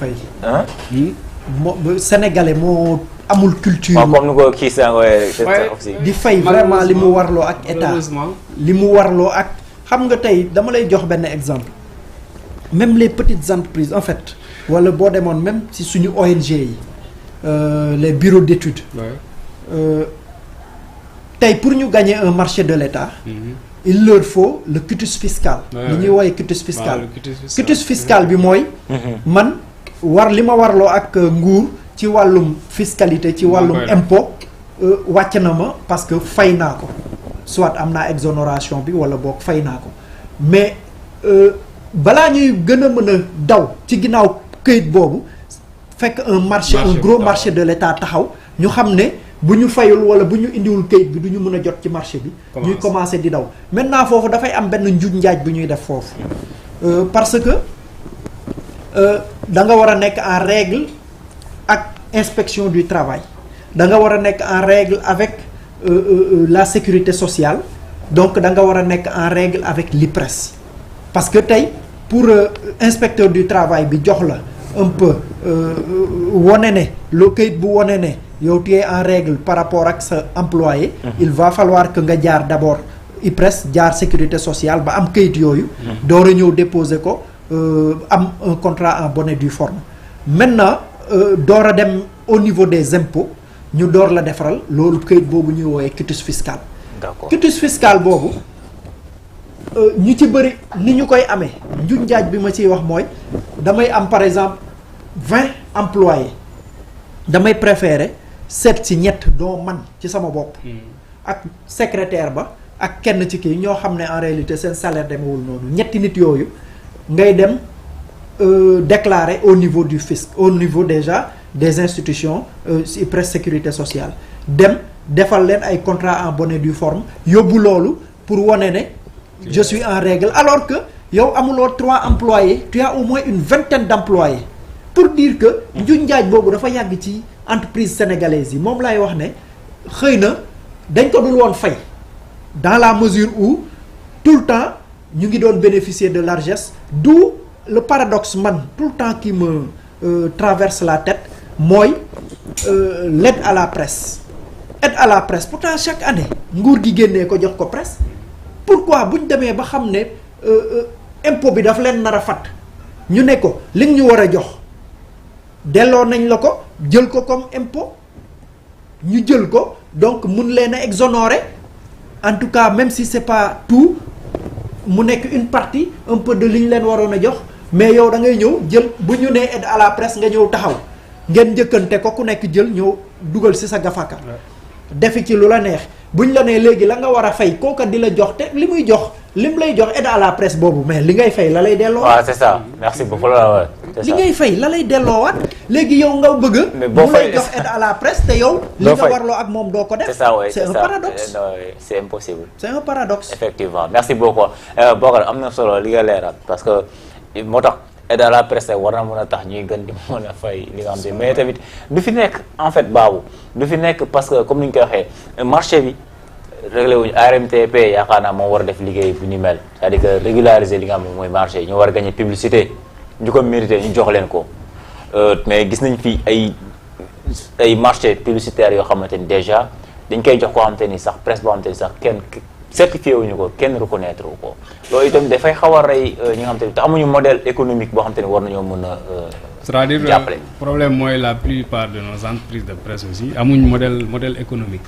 fay. Sénégalais moo amul culture. comme ni ko kii saa aussi. di fay vraiment li mu warloo ak état li mu warloo ak xam nga tey dama lay jox benn exemple même les petites entreprises en fait wala boo demoon même si suñu ONG yi les bureaux d'études tey pour ñu gagner un marché de l'État il leur faut le quitus fiscal li ñuy wooye quitus fiscal quitus fiscal bi mooy man li ma warloo ak nguur ci wàllum fiscalité ci wàllum impôt wàcc na ma parce que fay naa ko soit am naa exonération bi wala boog fay naa ko mais balaa ñuy gën a mën a daw ci ginnaaw këyit boobu fekk un gros marché de l'État taxaw ñu xam ne bu ñu fayul wala bu ñu indiwul këyit bi du ñu mën a jot ci marché bi ñuy commencer di daw maintenant foofu dafay am benn njuuj njaaj bu ñuy def foofu parce que da nga war a nekk en règle ak inspection du travail da nga war a nekk en règle avec la sécurité sociale donc da nga war a nekk en règle avec l'IPRES parce que tey pour inspecteur du travail bi jox la un peu wone ne loo këyit bu wone ne yow tu es en règle par rapport ak sa employé il va falloir que nga jaar d'abord IPRES jaar sécurité sociale ba am këyit yooyu door a ñëw déposer ko am un contrat en bonne et due forme maintenant door a dem au niveau des impôts ñu door la defaral loolu këyit boobu ñuy woowee quitus fiscal. D'accord. Quitus fiscal boobu ñu ci bëri ni ñu koy amee njuñ njaaj bi ma ciy wax mooy damay am par exemple 20 employés damay préférer seet ci ñett doo man ci sama bopp. ak secrétaire ba ak kenn ci kii ñoo xam ne en réalité seen salaire demewul noonu ñetti nit yooyu ngay dem déclarer au niveau du fisc au niveau déjà des institutions IPRES sécurité sociale dem defal leen ay contrat en bonne et due forme yóbbu loolu pour wane ne je suis en règle alors que yow amuloo 3 employés tu as au moins une vingtaine d'employés pour dire que njuñ njaaj boobu dafa yàgg ci entreprise sénégalaise yi moom laay wax ne xëy na dañ ko dul woon fay dans la mesure où tout le temps ñu ngi doon bénéficier de largesse d'où le paradoxe man tout le temps qui me traverse la tête mooy l'aide à la presse pourtant chaque année nguur gi génnee ko jox ko presse pourquoi bu ñu demee ba xam ne impôt bi daf leen nar a fat ñu ne ko li ñu war a jox delloo nañ la ko jël ko comme impôt ñu jël ko donc mun leen a exonérer en tout cas même si c'est pas tout mu nekk une partie un peu de li ñu leen waroon a jox mais yow da ngay ñëw jël bu ñu nee aide à la presse nga ñëw taxaw ngeen njëkkante ko ku nekk jël ñëw dugal ci sa gafaka defi ci lu la neex buñ la nee léegi la nga war a fay kooka di la jox te li muy jox lim lay jox aide à la presse boobu mais li ngay fay la lay delloo. waaw c'est ça merci beaucoup li ngay fay la lay delloowaat léegi yow nga bëgg. mais boo mu lay jox aide à la presse te yow. li nga warloo ak moom doo ko def. c'est ça oui c'est un paradoxe. c'est impossible. c'est un paradoxe. effectivement merci beaucoup Bocar am na solo li nga leeral parce que moo tax aide à la presse war na mën a tax ñuy gën di mën a fay li nga xam te mais tamit du fi nekk en fait baabu du fi nekk parce que comme ni ñu koy waxee marché bi. réglé wuñu ARMTP yaakaar naa moom war a def liggéey bu ni mel c'est-à-dire que régulariser li nga xam ne mooy marché ñu war a gagner publicité ñu ko mérité ñu jox leen ko mais gis nañ fi ay marché publicitaires yoo xamante ni déjà dañ koy jox koo xamante ni sax presse boo xamante ni sax kenn certifié wuñu ko kenn reconnaître wu ko loolu itam dafay xaw a rey ñi nga xamante ni te amuñu modèle économique boo xamante ni war nañoo mën a c'est-à-dire problème mooy la plupart de nos entreprises de presse aussi amuñ modèle économique.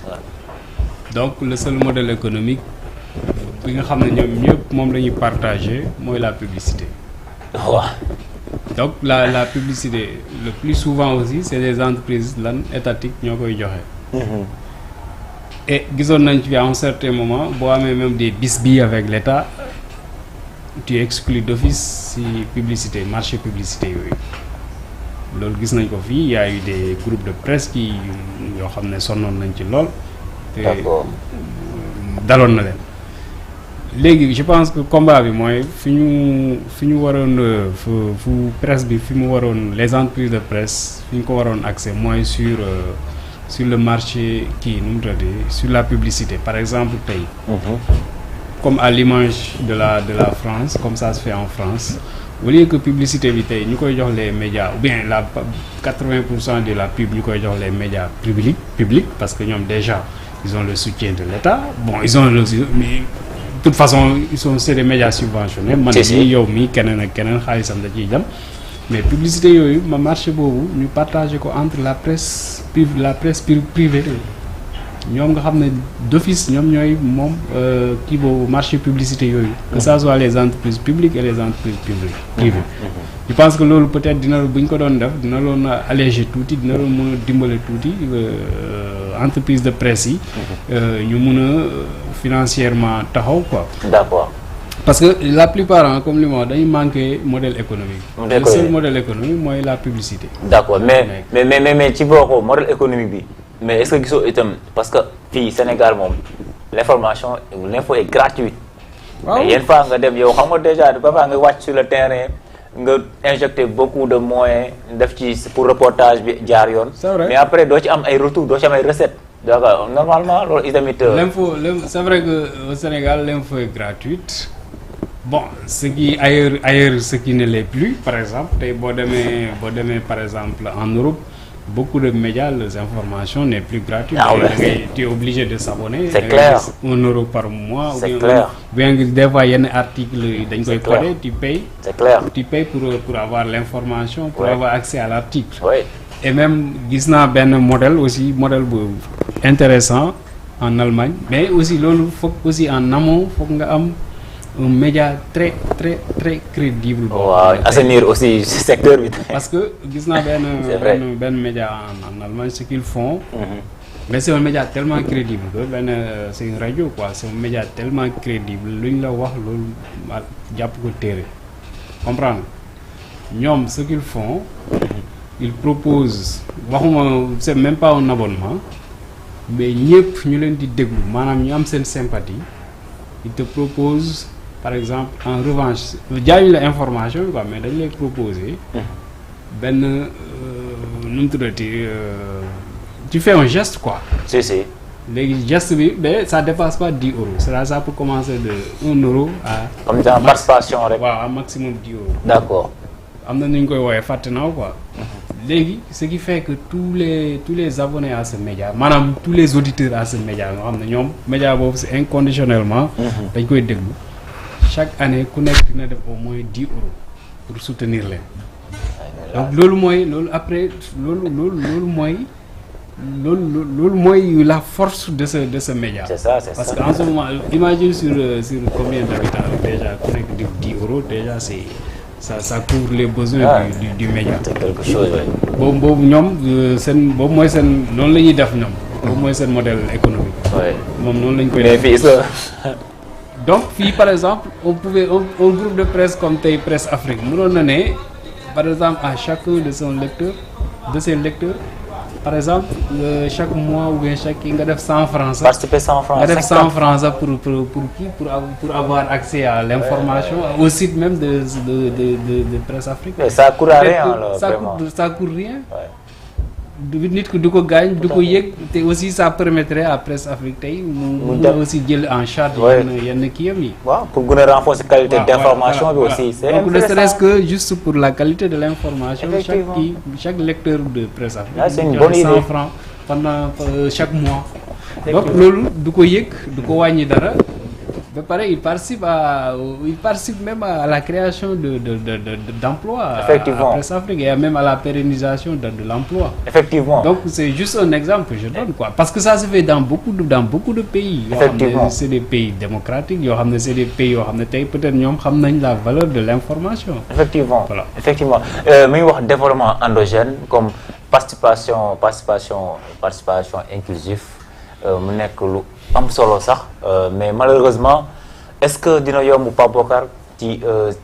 Donc le seul modèle économique bi nga xam ne ñoom ñëpp moom la ñuy partager mooy la publicité. waaw. Donc la publicité le plus souvent aussi c'est des entreprises étatiques ñoo koy joxe. Et gisoon nañ fi à un certain moment boo amee même des bisbilles avec l'État tu exclus d'office ci publicité marché publicité yooyu loolu gis nañ ko fii y a eu des groupes de presse qui yoo xam ne sonnoon nañ ci lool. D'accord. daloon na leen léegi je pense que combat bi mooy fi ñu waroon fu presse bi fi mu waroon les entreprises de presse fi ñu ko waroon accès mooy sur le marché kii nu mu tuddati sur la publicité par exemple tey comme à l'image de la France comme ça se fait en France au lieu que publicité bi tey ñu koy jox les médias ou bien la 80% de la pub ñu koy jox les médias publics parce que ñoom déjà ils ont le soutien de l'État bon ils ont le mais de toute façon c'est des médias subventionnés man mii yow mii keneen ak keneen xaalisam da ciy jam mais publicité yooyu ma marché boobu ñu partagé ko entre la presse privée ñoom nga xam ne d'office ñoom ñooy moom kii boobu marché publicité yooyu que ça soit les entreprises publiques et les entreprises privées je pense que loolu peut-être dina bu ñu ko doon def dina loon alléger tuuti dina loon mën a dimbale tuuti entreprise de presse yi ñu mun a financièrement taxaw quoi. D'accord. Parce que la plupart comme li ma wax dañuy manqué modèle économique. Le seul modèle économique mooy la publicité. D'accord mais ci boo ko modèle économique bi mais est-ce que gisoo itam parce que fii Sénégal moom l'info est gratuite. waaw mais yenn fois nga dem yow xam nga déjà ba nga wàcc sur le terrain nga injecter beaucoup de moyens def ci pour reportage bi jaar yoon. C'est vrai. Mais après doo ci am ay retours doo ci am ay recettes. donc normalement loolu itamit. L'info c'est vrai que au Sénégal l'info est gratuite. Bon ce qui ailleurs ce qui ne l'est plus par exemple tey boo demee par exemple en Europe beaucoup de médias les informations n'est plus gratuite. Tu es obligé de s'abonner. C'est clair. 1 euro par mois. C'est clair. Bien que des fois yenn articles dañ koy coder tu payes. C'est clair. Tu payes pour avoir l'information pour avoir accès à l'article. Oui. Et même gis naa benn modèle bu intéressant en Allemagne mais aussi loolu foog aussi en amont foog nga am un média très crédible. waaw assainir aussi secteur bi. parce que gis naa benn média en Allemagne ce qu'ils font. Mais c'est un média tellement crédible que c'est une radio quoi c'est un média tellement crédible lu ñu la wax loolu jàpp ko téere comprendre ñoom ce qu'ils font. Ils proposent waxuma c'est même pas un abonnement mais ñëpp ñu leen di déglu maanaam ñu am seen sympathie ils te proposent par exemple en revanche jaayuñu la information bi quoi mais dañ lay proposer benn nu mu tuddati tu fais un geste quoi. si léegi geste bi mais ça dépasse pas 10 euros ça peut commencer de 1 euro à. comme dans participation rek. waaw à maximum 10 euros. D'accord. am na nu ñu koy woowee fàtte naa quoi. léegi ce qui fait que tous les abonnés à ce média maanaam tous les auditeurs à ce média nga xam ne ñoom média boobu c'est inconditionnellement dañ koy déglu chaque année ku nekk dina def au moins 10 euros pour soutenir leen donc loolu mooy la force de ce média. C'est ça. Parce qu'en ce moment imagine sur combien d'habitants déjà ku nekk def 10 euros déjà c'est ça couvre les besoins du média. C'est quelque chose boobu ñoom boobu mooy seen noonu la ñuy def ñoom. boobu mooy seen modèle économique. moom noonu lañ koy def. mais fii donc fii par exemple on pouvait un groupe de presse comme tey Presse Afrique mënoon na ne par exemple à chacun de ses lecteurs par exemple chaque mois ou bien chaque kii nga def 100 francs sax. participer 100 francs. nga def 100 francs sax pour avoir accès à l'information au site même de Presse Afrique. mais ça coûte rien alors vraiment ça coûte rien. nit ko du ko gaañ du ko yëg te aussi ça permettrait à Presse Afrique tey mu aussi jël en charge yenn kii am yi. waaw pour gën a renforcer qualité d'information bi aussi. c'est donc ne serait-ce que juste pour la qualité de l'information. chaque lecteur de Presse Afrique. c'est une bonne idée 100 francs pendant chaque mois. donc loolu du ko yëg du ko wàññi dara. ba pare il participe même à la création d'emplois effectivement à Presse Afrique et même à la pérennisation de l'emploi. Effectivement. Donc c'est juste un exemple que je donne quoi parce que ça se fait dans beaucoup de pays. Effectivement. C'est des pays démocratiques yoo xam ne c'est des pays yoo xam ne tey peut-être ñoom xam nañ la valeur de l'information. Effectivement. Voilà. Effectivement mi ngi wax développement endogène comme participation inclusive mu nekk lu am solo sax mais malheureusement est-ce que dina yomb Pape Bokar ci